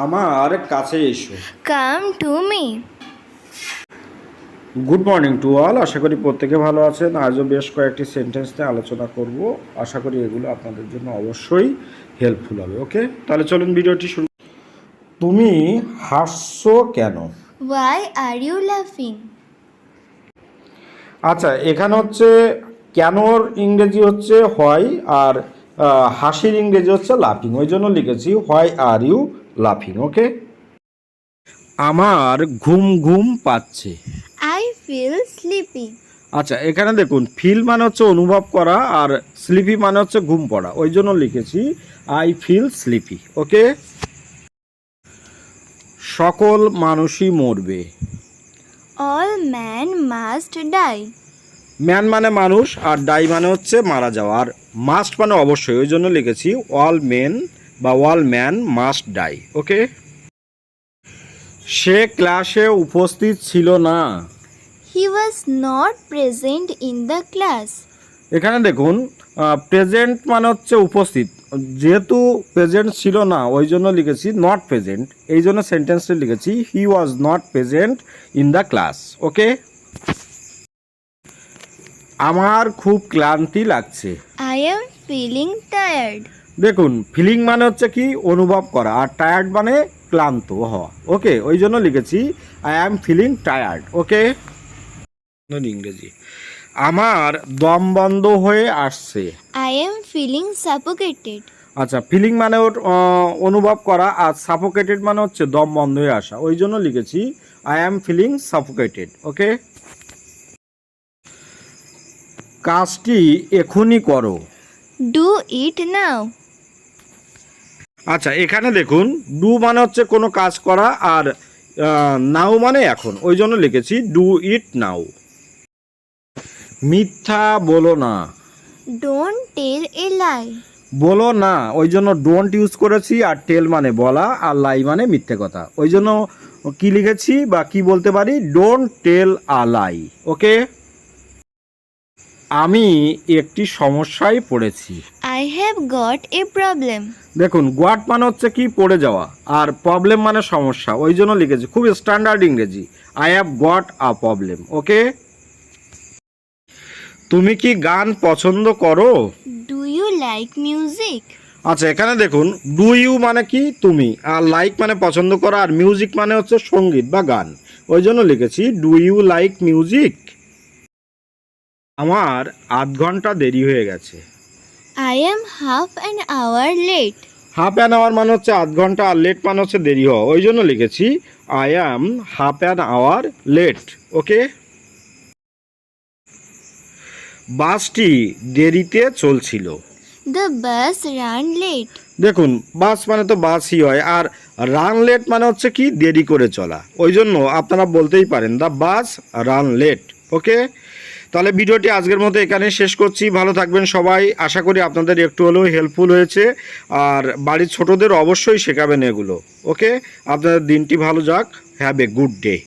আমার কাছে এসো। Come to me. Good morning to all. আশা করি প্রত্যেকে ভালো আছেন। আজও বেশ কয়েকটি সেন্টেন্স নিয়ে আলোচনা করব। আশা করি এগুলো আপনাদের জন্য অবশ্যই হেল্পফুল হবে। ওকে, তাহলে চলুন ভিডিওটি শুরু। তুমি হাসছো কেন? Why are you laughing? আচ্ছা, এখানে হচ্ছে কেনর ইংরেজি হচ্ছে হয়, আর হাসির ইংরেজি হচ্ছে লাফিং। ওই জন্য লিখেছি হোয়াই আর ইউ লাফিং। ওকে, আমার ঘুম ঘুম পাচ্ছে। I feel sleepy. আচ্ছা, এখানে দেখুন ফিল মানে হচ্ছে অনুভব করা, আর স্লিপি মানে হচ্ছে ঘুম পড়া। ওই জন্য লিখেছি আই ফিল স্লিপি। ওকে, সকল মানুষই মরবে। All men must die. Man মানে মানুষ, আর ডাই মানে হচ্ছে মারা যাওয়া, আর মাস্ট মানে অবশ্যই। ওই জন্য লিখেছি অল মেন বা অল ম্যান মাস্ট ডাই। ওকে, সে ক্লাসে উপস্থিত ছিল না। He was not present in the class. এখানে দেখুন প্রেজেন্ট মানে হচ্ছে উপস্থিত, যেহেতু প্রেজেন্ট ছিল না ওই জন্য লিখেছি নট প্রেজেন্ট। এই জন্য সেন্টেন্সটা লিখেছি he was not present in the class. Okay, আমার খুব ক্লান্তি লাগছে। I am feeling tired. দেখুন ফিলিং মানে হচ্ছে কি অনুভব করা, আর টায়ার্ড মানে ক্লান্ত হওয়া। ওকে, ওই জন্য লিখেছি আই অ্যাম ফিলিং টায়ার্ড। ওকে, ইংরেজি আমার দম বন্ধ হয়ে আসছে। I am feeling suffocated. আচ্ছা, ফিলিং মানে ওর অনুভব করা, আর সাফোকেটেড মানে হচ্ছে দম বন্ধ হয়ে আসা। ওই জন্য লিখেছি আই অ্যাম ফিলিং সাফোকেটেড। ওকে, কাজটি এখনই করো। Do it now. আচ্ছা, এখানে দেখুন ডু মানে হচ্ছে কোনো কাজ করা, আর নাও মানে এখন। ওই জন্য লিখেছি ডু ইট নাও। মিথ্যা বলো না। Don't tell a lie. বলো না, ওই জন্য ডোন্ট ইউজ করেছি, আর টেল মানে বলা, আর লাই মানে মিথ্যে কথা। ওই জন্য কি লিখেছি বা কি বলতে পারি, ডোন্ট টেল আ লাই। ওকে, আমি একটি সমস্যায় পড়েছি। I have got a problem. দেখুন গোয়াট মানে হচ্ছে কি পড়ে যাওয়া, আর প্রবলেম মানে সমস্যা। ওই জন্য লিখেছি খুব স্ট্যান্ডার্ড ইংরেজি I have got a problem. Okay, তুমি কি গান পছন্দ করো? Do you like music? আচ্ছা, এখানে দেখুন ডু ইউ মানে কি তুমি, আর লাইক মানে পছন্দ করা, আর মিউজিক মানে হচ্ছে সঙ্গীত বা গান। ওই জন্য লিখেছি ডু ইউ লাইক মিউজিক। আমার আধ ঘন্টা দেরি হয়ে গেছে। I am half an hour late. Half an hour মানে হচ্ছে আধ ঘন্টা, আর লেট মানে হচ্ছে দেরি হওয়া। ওই জন্য লিখেছি I am half an hour late. Okay, বাসটি দেরিতে চলছিল। The bus ran late. দেখুন বাস মানে তো বাসই হয়, আর রান লেট মানে হচ্ছে কি দেরি করে চলা। ওই জন্য আপনারা বলতেই পারেন দ্য বাস রান লেট। ওকে, তাহলে ভিডিওটি আজকের মতো এখানে শেষ করছি। ভালো থাকবেন সবাই। আশা করি আপনাদের একটু হলেও হেল্পফুল হয়েছে, আর বাড়ির ছোটদের অবশ্যই শেখাবেন এগুলো। ওকে, আপনাদের দিনটি ভালো যাক। Have a good day.